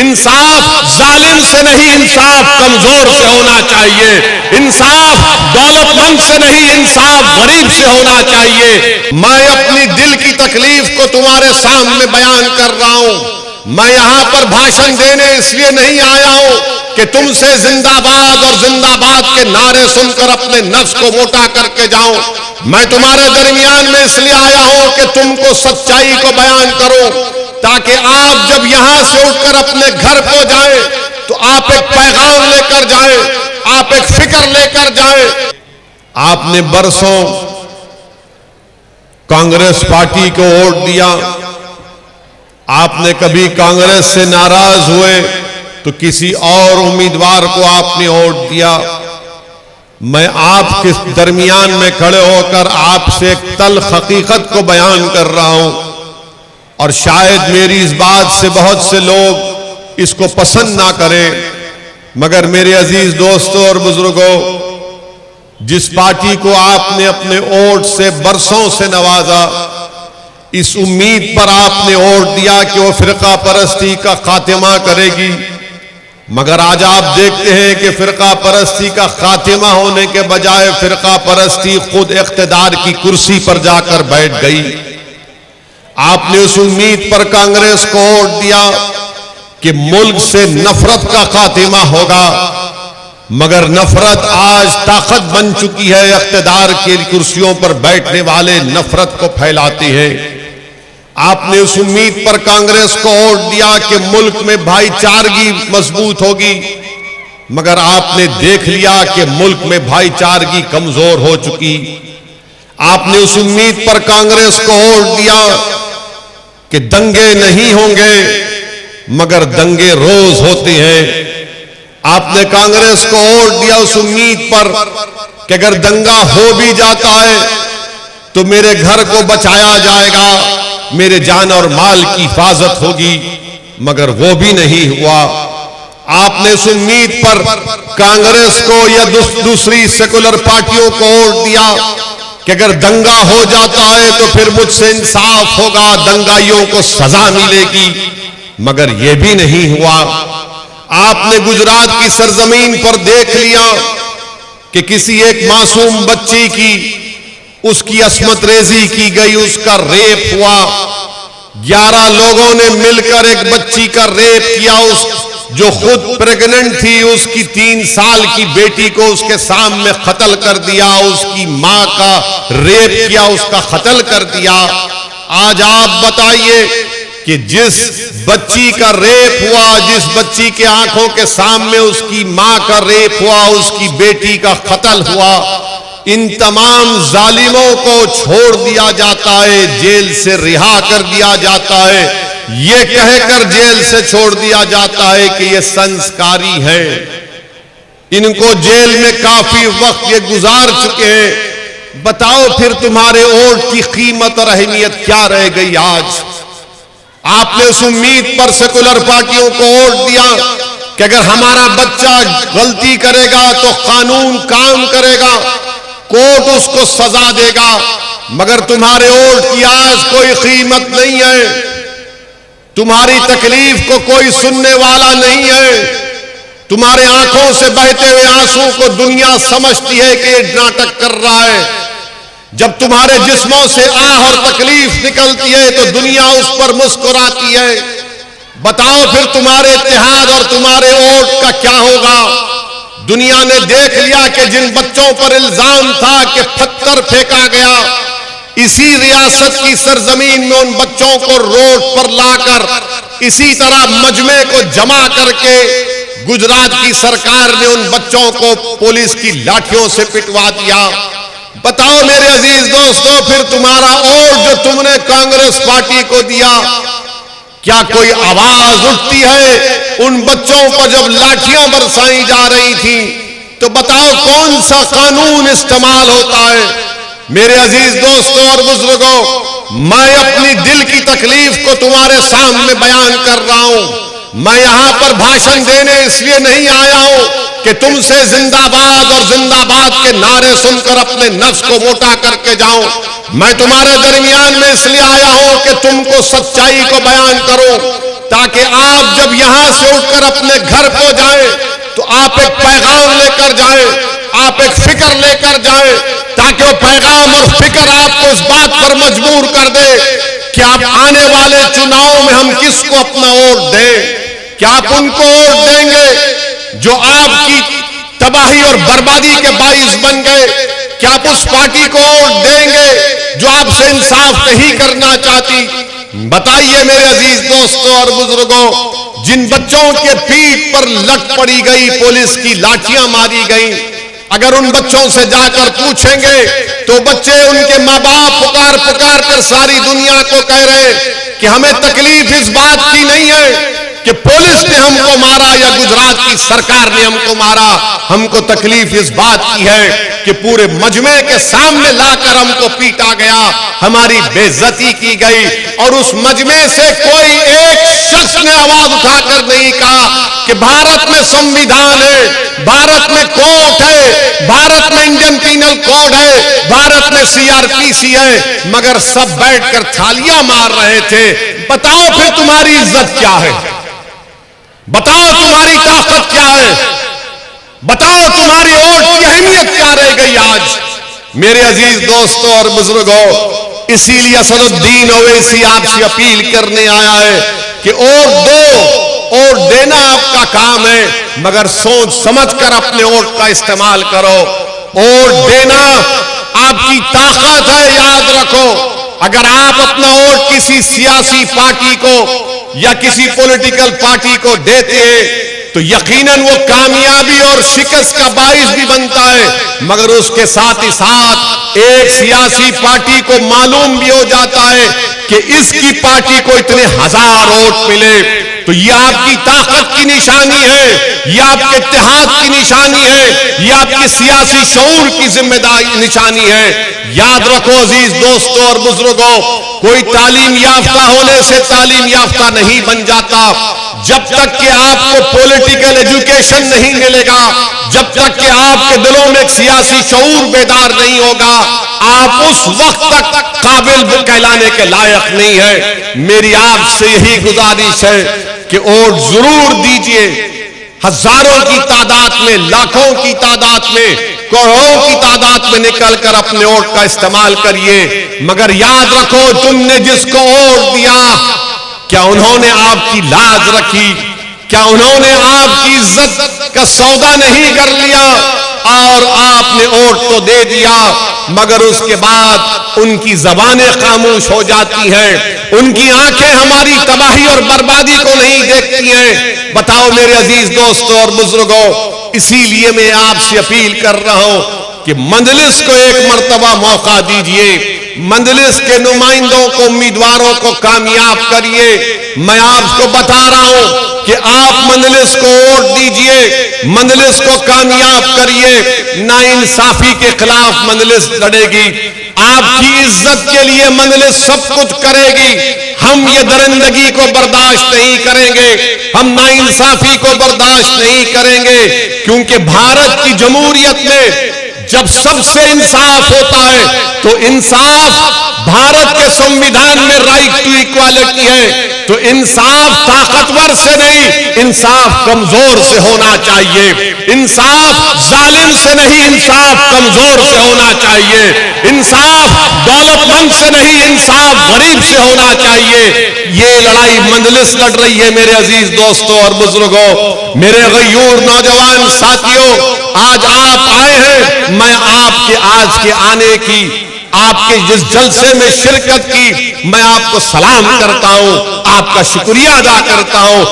इंसाफ जालिम से नहीं, इंसाफ कमजोर से होना चाहिए। इंसाफ दौलतमंद से नहीं, इंसाफ गरीब से होना चाहिए। मैं अपनी दिल की तकलीफ को तुम्हारे सामने बयान कर रहा हूं। मैं यहां पर भाषण देने इसलिए नहीं आया हूं कि तुमसे जिंदाबाद और जिंदाबाद के नारे सुनकर अपने नफ्स को मोटा करके जाऊं। मैं तुम्हारे दरमियान में इसलिए आया हूं कि तुमको सच्चाई को बयान करूं, ताकि आप जब यहां से उठकर अपने घर को जाएं तो आप एक पैगाम लेकर जाएं, आप एक फिक्र लेकर जाएं। आपने बरसों कांग्रेस पार्टी को वोट दिया, आपने कभी कांग्रेस से नाराज हुए तो किसी और उम्मीदवार को आपने वोट दिया। मैं आपके दरमियान में खड़े होकर आपसे एक तल्ख हकीकत को बयान कर रहा हूं, और शायद मेरी इस बात से बहुत से लोग इसको पसंद ना करें, मगर मेरे अजीज दोस्तों और बुजुर्गों, जिस पार्टी को आपने अपने वोट से बरसों से नवाजा, इस उम्मीद पर आपने वोट दिया कि वो फिरका परस्ती का खात्मा करेगी, मगर आज आप देखते हैं कि फिरका परस्ती का खात्मा होने के बजाय फिरका परस्ती खुद इख्तिदार की कुर्सी पर जाकर बैठ गई। आपने उस उम्मीद पर कांग्रेस को वोट दिया कि मुल्क से नफरत का खात्मा होगा, मगर नफरत आज ताकत बन चुकी है। इख्तिदार की कुर्सियों पर बैठने वाले नफरत को फैलाते हैं। आपने उस उम्मीद पर कांग्रेस को वोट दिया कि मुल्क में भाईचारगी मजबूत होगी, मगर आपने देख लिया कि मुल्क में भाईचारगी कमजोर हो चुकी। आपने उस उम्मीद पर कांग्रेस को वोट दिया कि दंगे नहीं होंगे, मगर दंगे रोज होते हैं। आपने कांग्रेस को वोट दिया उस उम्मीद पर कि अगर दंगा हो भी जाता है तो मेरे घर को बचाया जाएगा, मेरे जान और माल की हिफाजत होगी, मगर वो भी नहीं हुआ। आपने इस उम्मीद पर कांग्रेस को या दूसरी सेकुलर पार्टियों को वोट दिया कि अगर दंगा हो जाता है तो फिर मुझसे इंसाफ होगा, दंगाइयों को सजा मिलेगी, मगर यह भी नहीं हुआ। आपने गुजरात की सरजमीन पर देख लिया कि किसी एक मासूम बच्ची की उसकी अस्मत रेजी की गई, उसका रेप हुआ। 11 लोगों ने मिलकर एक बच्ची का रेप किया। उस जो खुद प्रेग्नेंट थी, उसकी 3 साल की बेटी को उसके सामने कत्ल कर दिया। उसकी मां का रेप किया, उसका कत्ल कर दिया। आज आप बताइए कि जिस बच्ची का रेप हुआ, जिस बच्ची के आंखों के सामने उसकी मां का रेप हुआ, उसकी बेटी का कत्ल हुआ, इन तमाम जालिमों को छोड़ दिया जाता है, जेल से रिहा कर दिया जाता है। ये कहकर जेल से छोड़ दिया जाता है कि ये संस्कारी है। इनको जेल में काफी वक्त ये गुजार चुके हैं। बताओ फिर तुम्हारे वोट की कीमत और अहमियत क्या रह गई आज? आपने उस उम्मीद पर सेकुलर पार्टियों को वोट दिया कि अगर हमारा बच्चा गलती करेगा तो कानून काम करेगा, कोर्ट उसको सजा देगा, मगर तुम्हारे वोट की आज कोई कीमत नहीं है। तुम्हारी तकलीफ को कोई सुनने वाला नहीं है। तुम्हारे आंखों से बहते हुए आंसू को दुनिया समझती है कि ये नाटक कर रहा है। जब तुम्हारे जिस्मों से आह और तकलीफ निकलती है तो दुनिया उस पर मुस्कुराती है। बताओ फिर तुम्हारे इत्तेहाद और तुम्हारे वोट का क्या होगा? दुनिया ने देख लिया कि जिन बच्चों पर इल्जाम था कि पत्थर फेंका गया, इसी रियासत की सरजमीन में उन बच्चों को रोड पर लाकर इसी तरह मजमे को जमा करके गुजरात की सरकार ने उन बच्चों को पुलिस की लाठियों से पिटवा दिया। बताओ मेरे अजीज दोस्तों, फिर तुम्हारा वोट जो तुमने कांग्रेस पार्टी को दिया, क्या कोई आवाज उठती है उन बच्चों पर जब लाठियां बरसाई जा रही थी? तो बताओ कौन सा कानून इस्तेमाल होता है? मेरे अजीज दोस्तों और बुजुर्गों, मैं अपनी दिल की तकलीफ को तुम्हारे सामने बयान कर रहा हूं। मैं यहां पर भाषण देने इसलिए नहीं आया हूं कि तुमसे जिंदाबाद और जिंदाबाद के नारे सुनकर अपने नफ्स को मोटा करके जाऊं। मैं तुम्हारे दरमियान में इसलिए आया हूं कि तुमको सच्चाई को बयान करूं, ताकि आप जब यहां से उठकर अपने घर को जाएं तो आप एक पैगाम लेकर जाएं, आप एक फिक्र लेकर जाएं, ताकि वो पैगाम और फिक्र आपको इस बात पर मजबूर कर दे कि आप आने वाले चुनाव में हम किसको अपना वोट दें। क्या आप उनको वोट देंगे जो आपकी तबाही और बर्बादी के बाइस बन गए? क्या आप उस पार्टी को वोट देंगे जो आपसे इंसाफ नहीं करना चाहती? बताइए मेरे अजीज दोस्तों और बुजुर्गों, जिन बच्चों के पीठ पर लट पड़ी गई, पुलिस की लाठियां मारी गई, अगर उन बच्चों से जाकर पूछेंगे तो बच्चे, उनके माँ बाप पुकार पुकार कर सारी दुनिया को कह रहे हैं कि हमें तकलीफ इस बात की नहीं है कि पुलिस ने हमको मारा या गुजरात की सरकार ने हमको मारा, हमको तकलीफ इस बात की है कि पूरे मजमे के सामने लाकर हमको पीटा गया, हमारी बेइज्जती की गई, और उस मजमे से कोई एक शख्स ने आवाज उठाकर नहीं कहा कि भारत में संविधान है, भारत में कोर्ट है, भारत में इंडियन पीनल कोड है, भारत में सीआरपीसी है, मगर सब बैठकर थालियां मार रहे थे। बताओ फिर तुम्हारी इज्जत क्या है? बताओ तुम्हारी ताकत क्या है? बताओ तुम्हारी वोट की अहमियत क्या रह गई आज? मेरे अजीज दोस्तों और बुजुर्गों, इसीलिए असदुद्दीन ओवैसी आपसे अपील करने आया है कि वोट दो, वोट देना आपका काम है, मगर सोच समझकर अपने वोट का इस्तेमाल करो। वोट देना आपकी ताकत है, याद रखो। अगर आप अपना वोट किसी सियासी पार्टी को या किसी पॉलिटिकल पार्टी को देते हैं तो यकीनन वो कामयाबी और शिकस्त का बाइस भी बनता है, मगर उसके साथ ही साथ एक सियासी पार्टी को मालूम भी हो जाता है कि इसकी पार्टी को इतने हजार वोट मिले तो ये आपकी ताकत की निशानी है, ये आपके इत्तेहाद की निशानी है, ये आपकी सियासी शऊर की जिम्मेदारी निशानी है। याद रखो अजीज दोस्तों और बुजुर्गों, कोई तालीम याफ्ता होने से तालीम याफ्ता नहीं बन जाता। जब तक कि आपको पॉलिटिकल एजुकेशन नहीं मिलेगा, जब तक कि आपके दिलों में एक सियासी शऊर बेदार नहीं होगा, आप उस वक्त तक काबिल कहलाने के लायक नहीं है। मेरी आपसे यही गुजारिश है कि वोट जरूर दीजिए, हजारों की तादाद में, लाखों की तादाद में, करोड़ों की तादाद में निकलकर अपने वोट का इस्तेमाल करिए, मगर याद रखो तुमने जिसको वोट दिया, क्या उन्होंने आपकी लाज रखी? क्या उन्होंने आपकी इज्जत का सौदा नहीं कर लिया? और आपने वोट तो दे दिया, मगर उसके बाद उनकी जबानें खामोश हो जाती हैं, उनकी आंखें हमारी तबाही और बर्बादी को नहीं देखती हैं। बताओ मेरे अजीज दोस्तों और बुजुर्गों, इसीलिए मैं आपसे अपील कर रहा हूं कि मजलिस को एक मर्तबा मौका दीजिए, मजलिस के नुमाइंदों को, उम्मीदवारों को कामयाब करिए। मैं आपको बता रहा हूं कि आप मजलिस को वोट दीजिए, मजलिस को कामयाब करिए, नाइंसाफी के खिलाफ मजलिस लड़ेगी, आपकी इज्जत के लिए मजलिस सब कुछ करेगी। हम ये दरिंदगी को बर्दाश्त नहीं करेंगे, हम नाइंसाफी को बर्दाश्त नहीं करेंगे, क्योंकि भारत की जमहूरियत में जब सबसे इंसाफ होता है तो इंसाफ भारत के संविधान में राइट टू इक्वालिटी है, तो इंसाफ ताकतवर से नहीं, इंसाफ कमजोर से होना चाहिए। इंसाफ जालिम से नहीं, इंसाफ कमजोर से होना चाहिए। इंसाफ दौलतमंद से नहीं, इंसाफ गरीब से होना चाहिए। ये लड़ाई मजलिस लड़ रही है मेरे अजीज दोस्तों और बुजुर्गों, मेरे गयूर नौजवान साथियों, आज आप आए हैं, मैं आपके आज के आने की, आपके जिस जलसे में शिरकत की, मैं आपको सलाम करता हूं, आपका शुक्रिया अदा करता हूं।